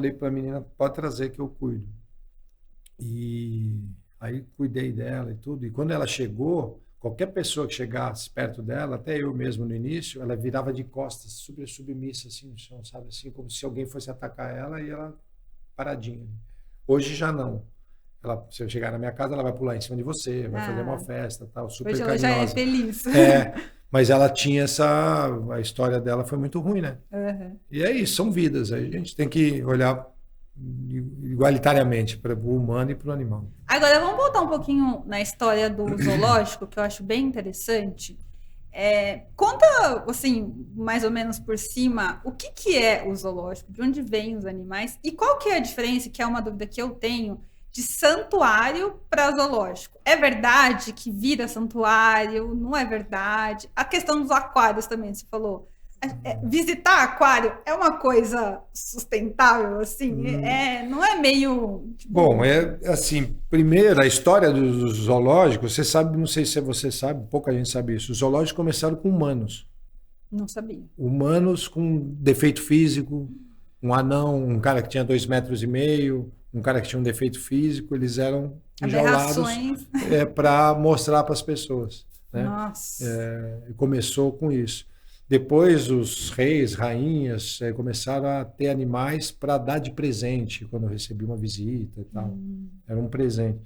Falei para a menina, pode trazer que eu cuido. E aí cuidei dela e tudo. E quando ela chegou, qualquer pessoa que chegasse perto dela, até eu mesmo no início, ela virava de costas, super submissa assim no chão, sabe? Assim, como se alguém fosse atacar ela e ela paradinha. Hoje já não. Ela, se eu chegar na minha casa, ela vai pular em cima de você, vai fazer uma Ah, festa, tal, super hoje ela já é carinhosa. feliz. É, mas ela tinha a história dela foi muito ruim, né? Aham. E é isso, são vidas. Aí a gente tem que olhar igualitariamente para o humano e para o animal. Agora vamos voltar um pouquinho na história do zoológico, que eu acho bem interessante. Conta, assim, mais ou menos por cima, o que que é o zoológico, de onde vêm os animais e qual que é a diferença, que é uma dúvida que eu tenho, de santuário para zoológico. É verdade que vira santuário? Não é verdade? A questão dos aquários também, você falou. Visitar aquário é uma coisa sustentável, assim? Não é meio, Bom, tipo, é assim, primeiro, a história dos zoológicos, você sabe, não sei se você sabe, pouca gente sabe isso. Os zoológicos começaram com humanos. não sabia. Humanos com defeito físico, um anão, um cara que tinha 2,5 metros, um cara que tinha um defeito físico, eles eram enjaulados Aberrações. para mostrar para as pessoas, né? Nossa. Começou com isso. Depois os reis, rainhas começaram a ter animais para dar de presente quando eu recebi uma visita e tal. Era um presente.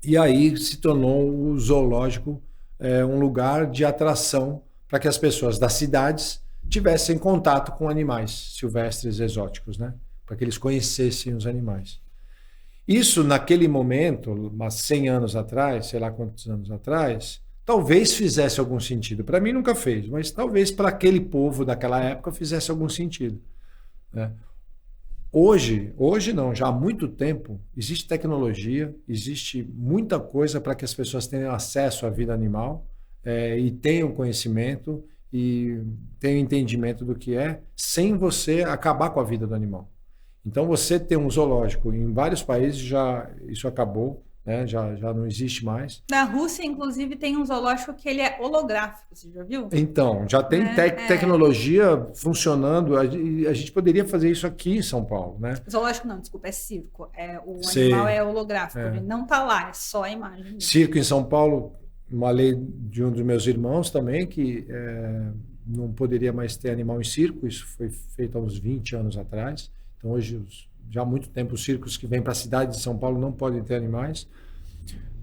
E aí se tornou o zoológico um lugar de atração para que as pessoas das cidades tivessem contato com animais silvestres exóticos, né? Para que eles conhecessem os animais. Isso, naquele momento, umas 100 anos atrás, sei lá quantos anos atrás, talvez fizesse algum sentido. Para mim nunca fez, mas talvez para aquele povo daquela época fizesse algum sentido, né? Hoje não, já há muito tempo, existe tecnologia, existe muita coisa para que as pessoas tenham acesso à vida animal e tenham conhecimento e tenham entendimento do que é, sem você acabar com a vida do animal. Então, você tem um zoológico em vários países, já isso acabou, né? Já não existe mais. Na Rússia, inclusive, tem um zoológico que ele é holográfico, você já viu? Então, já tem tecnologia funcionando. A gente poderia fazer isso aqui em São Paulo, né? Zoológico não, desculpa, é circo. O animal Sei. é holográfico, ele não tá lá, é só a imagem dele. Circo em São Paulo, uma lei de um dos meus irmãos também, que não poderia mais ter animal em circo. Isso foi feito há uns 20 anos atrás. Então, hoje, já há muito tempo, os circos que vêm para a cidade de São Paulo não podem ter animais.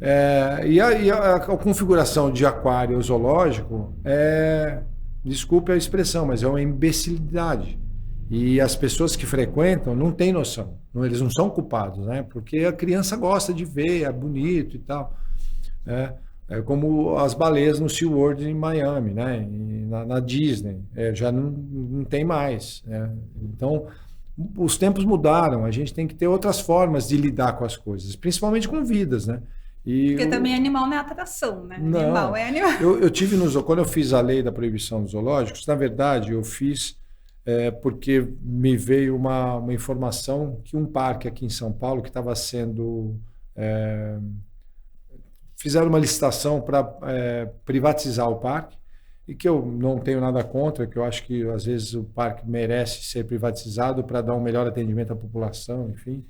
A configuração de aquário zoológico desculpe a expressão, mas é uma imbecilidade. E as pessoas que frequentam não têm noção, eles não são culpados, né? Porque a criança gosta de ver, é bonito e tal. É como as baleias no SeaWorld em Miami, né? E na Disney, já não tem mais, né? Então, os tempos mudaram, a gente tem que ter outras formas de lidar com as coisas, principalmente com vidas, né? E Porque também animal não é atração, né? Animal não, é animal. eu tive quando eu fiz a lei da proibição dos zoológicos, na verdade eu fiz porque me veio uma informação que um parque aqui em São Paulo que estava sendo fizeram uma licitação para privatizar o parque e que eu não tenho nada contra, que eu acho que às vezes o parque merece ser privatizado para dar um melhor atendimento à população, enfim.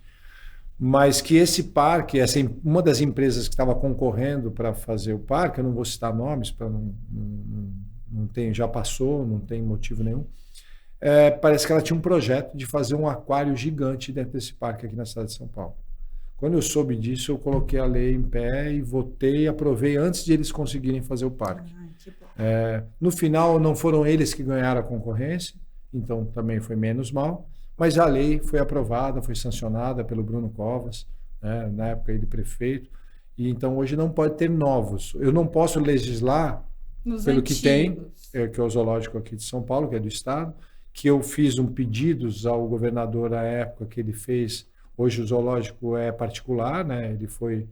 Mas que esse parque, uma das empresas que estava concorrendo para fazer o parque, eu não vou citar nomes, para não tem, já passou, não tem motivo nenhum. Parece que ela tinha um projeto de fazer um aquário gigante dentro desse parque aqui na cidade de São Paulo. Quando eu soube disso, eu coloquei a lei em pé e votei e aprovei antes de eles conseguirem fazer o parque. No final, não foram eles que ganharam a concorrência, então também foi menos mal. Mas a lei foi aprovada, foi sancionada pelo Bruno Covas, né, na época ele prefeito, e então hoje não pode ter novos. Eu não posso legislar Nos pelo antigos. que tem, que é o zoológico aqui de São Paulo, que é do estado, que eu fiz pedidos ao governador à época que ele fez. Hoje o zoológico é particular, né, ele foi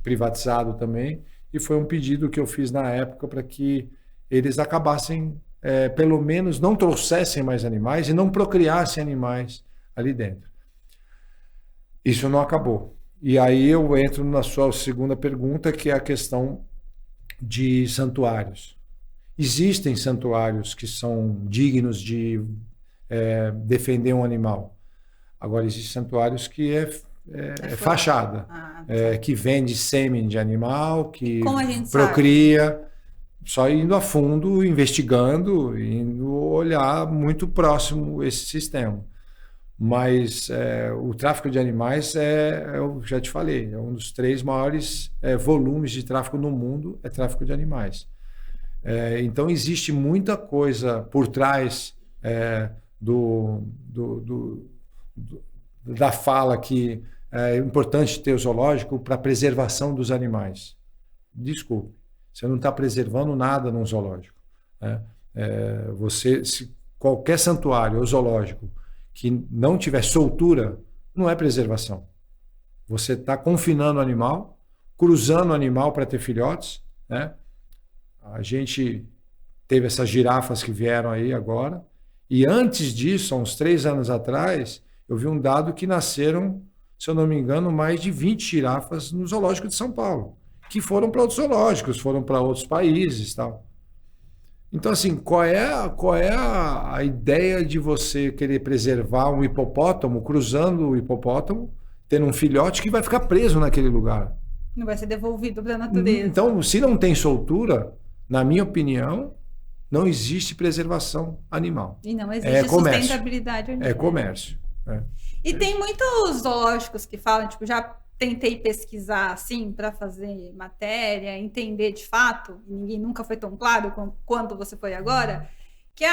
privatizado também, e foi um pedido que eu fiz na época para que eles acabassem pelo menos não trouxessem mais animais e não procriassem animais ali dentro. Isso não acabou. E aí eu entro na sua segunda pergunta, que é a questão de santuários. Existem santuários que são dignos de defender um animal. Agora, existem santuários que é fachada, que vende sêmen de animal, que procria, só indo a fundo, investigando, indo olhar muito próximo esse sistema. Mas o tráfico de animais eu já te falei, é um dos 3 maiores volumes de tráfico no mundo, é tráfico de animais. Então existe muita coisa por trás da fala que é importante ter o zoológico para a preservação dos animais. Desculpe, você não está preservando nada num zoológico, né? Se qualquer santuário ou zoológico que não tiver soltura, não é preservação. Você está confinando o animal, cruzando o animal para ter filhotes, né? A gente teve essas girafas que vieram aí agora, e antes disso, há uns 3 anos atrás, eu vi um dado que nasceram, se eu não me engano, mais de 20 girafas no zoológico de São Paulo, que foram para outros zoológicos, foram para outros países e tal. Então, assim, qual é a ideia de você querer preservar um hipopótamo, cruzando o hipopótamo, tendo um filhote que vai ficar preso naquele lugar? Não vai ser devolvido para a natureza. Então, se não tem soltura, na minha opinião, não existe preservação animal. E não existe sustentabilidade animal. É comércio. E tem muitos zoológicos que falam, tipo, já tentei pesquisar assim para fazer matéria, entender de fato, e ninguém nunca foi tão claro quanto você foi agora, que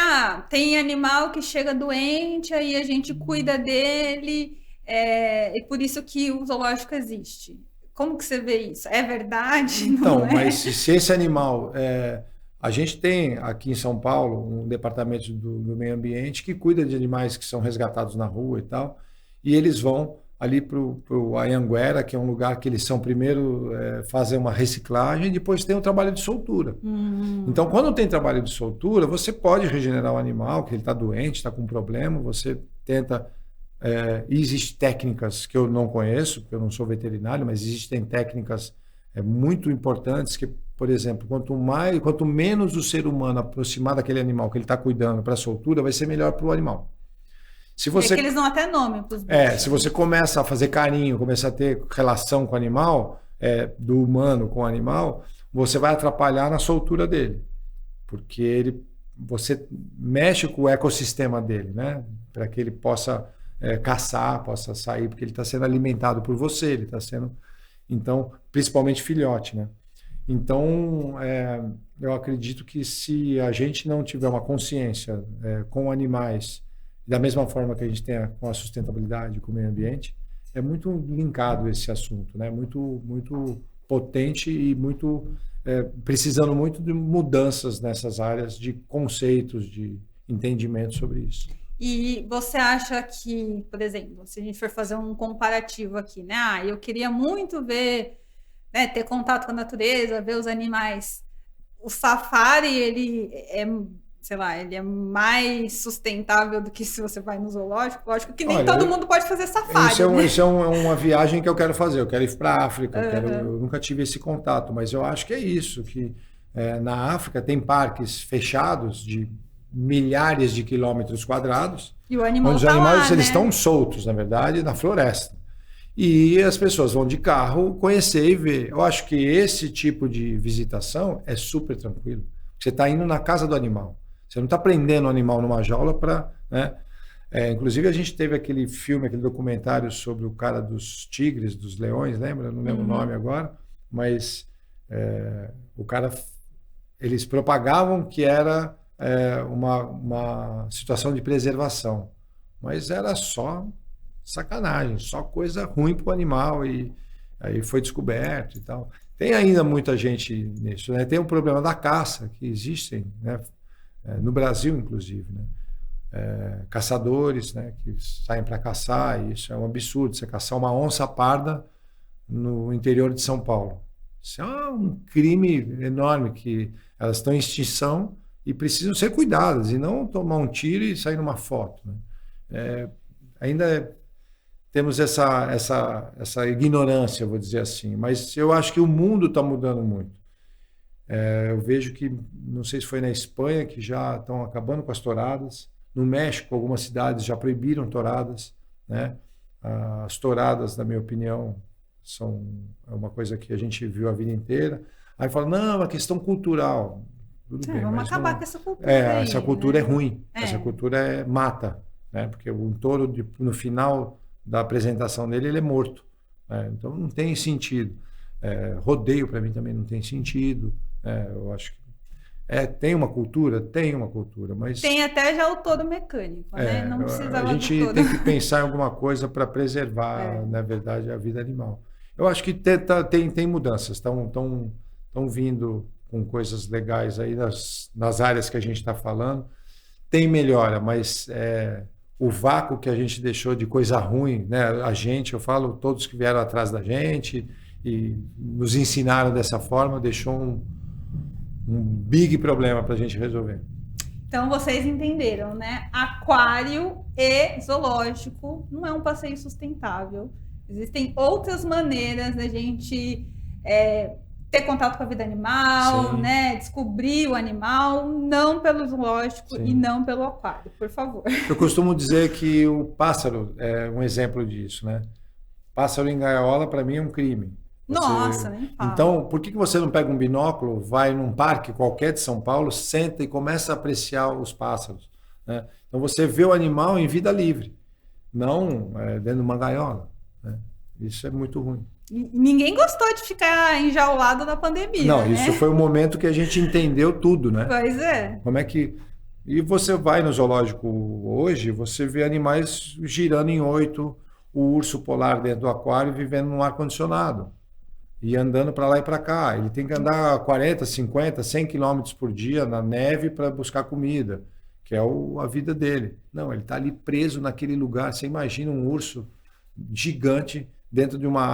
tem animal que chega doente, aí a gente cuida dele, e por isso que o zoológico existe. Como que você vê isso? É verdade? Então, não é? Mas se esse animal... a gente tem aqui em São Paulo um departamento do meio ambiente que cuida de animais que são resgatados na rua e tal, e eles vão ali para o Anhanguera, que é um lugar que eles são primeiro fazer uma reciclagem e depois tem o trabalho de soltura. Então, quando tem trabalho de soltura, você pode regenerar o animal, que ele está doente, está com um problema, você tenta... existem técnicas que eu não conheço, porque eu não sou veterinário, mas existem técnicas muito importantes que, por exemplo, quanto menos o ser humano aproximar daquele animal que ele está cuidando para a soltura, vai ser melhor para o animal. Se você, é que eles dão até nome para os bichos. Se você começa a fazer carinho, começa a ter relação com o animal, do humano com o animal, você vai atrapalhar na soltura dele, porque você mexe com o ecossistema dele, né? Para que ele possa caçar, possa sair, porque ele está sendo alimentado por você, ele está sendo, então, principalmente filhote, né? Então, eu acredito que se a gente não tiver uma consciência com animais, da mesma forma que a gente tem com a sustentabilidade, com o meio ambiente, é muito linkado esse assunto, né? Muito, muito potente e muito precisando muito de mudanças nessas áreas de conceitos, de entendimento sobre isso. E você acha que, por exemplo, se a gente for fazer um comparativo aqui, né? Eu queria muito ver, né, ter contato com a natureza, ver os animais. O safari, ele é mais sustentável do que se você vai no zoológico. Lógico que nem todo mundo pode fazer safari. Isso é uma viagem que eu quero fazer. Eu quero ir para a África. Eu nunca tive esse contato, mas eu acho que é isso. Que na África tem parques fechados de milhares de quilômetros quadrados, e o animal onde os animais eles estão soltos, na verdade, na floresta. E as pessoas vão de carro conhecer e ver. Eu acho que esse tipo de visitação é super tranquilo. Você está indo na casa do animal. Você não está prendendo o animal numa jaula para... Né? Inclusive, a gente teve aquele filme, aquele documentário sobre o cara dos tigres, dos leões, lembra? Não lembro o nome agora, mas o cara... Eles propagavam que era uma situação de preservação, mas era só sacanagem, só coisa ruim para o animal, e aí foi descoberto e tal. Tem ainda muita gente nisso, né? Tem o problema da caça, que existem, né? No Brasil, inclusive, né? Caçadores, né? Que saem para caçar, e isso é um absurdo, você caçar uma onça parda no interior de São Paulo. Isso é um crime enorme, que elas estão em extinção e precisam ser cuidadas, e não tomar um tiro e sair numa foto, né? Ainda temos essa ignorância, vou dizer assim, mas eu acho que o mundo está mudando muito. Eu vejo que, não sei se foi na Espanha, que já estão acabando com as touradas, No México, algumas cidades já proibiram touradas, né? As touradas, na minha opinião, é uma coisa que a gente viu a vida inteira. Aí fala, não, é uma questão cultural. Tudo bem, vamos mas acabar não, com essa cultura aí, essa cultura né? é ruim, essa cultura mata, né? Porque um touro, no final da apresentação dele, ele é morto, né? Então não tem sentido. Rodeio, para mim, também não tem sentido. Eu acho que tem uma cultura, mas Tem até já o touro mecânico, né? Não a precisava do gente touro. tem que pensar em alguma coisa para preservar, na verdade, a vida animal. Eu acho que tem mudanças, estão vindo com coisas legais aí nas áreas que a gente está falando. Tem melhora, mas o vácuo que a gente deixou de coisa ruim, né? Eu falo, todos que vieram atrás da gente e nos ensinaram dessa forma, deixou um big problema para a gente resolver. Então vocês entenderam, né? Aquário e zoológico não é um passeio sustentável. Existem outras maneiras da gente ter contato com a vida animal, Sim. né? Descobrir o animal, não pelo zoológico Sim. e não pelo aquário, por favor. Eu costumo dizer que o pássaro é um exemplo disso, né? Pássaro em gaiola, para mim, é um crime. Nossa, nem fala. Então, por que você não pega um binóculo, vai num parque qualquer de São Paulo, senta e começa a apreciar os pássaros, né? Então, você vê o animal em vida livre, não dentro de uma gaiola, né? Isso é muito ruim. Ninguém gostou de ficar enjaulado na pandemia, Não, né? isso foi o momento que a gente entendeu tudo, né? Pois é. Como é que... E você vai no zoológico hoje, você vê animais girando em 8, o urso polar dentro do aquário vivendo num ar-condicionado e andando para lá e para cá. Ele tem que andar 40, 50, 100 quilômetros por dia na neve para buscar comida, que é a vida dele. Não, ele está ali preso naquele lugar. Você imagina um urso gigante dentro de uma área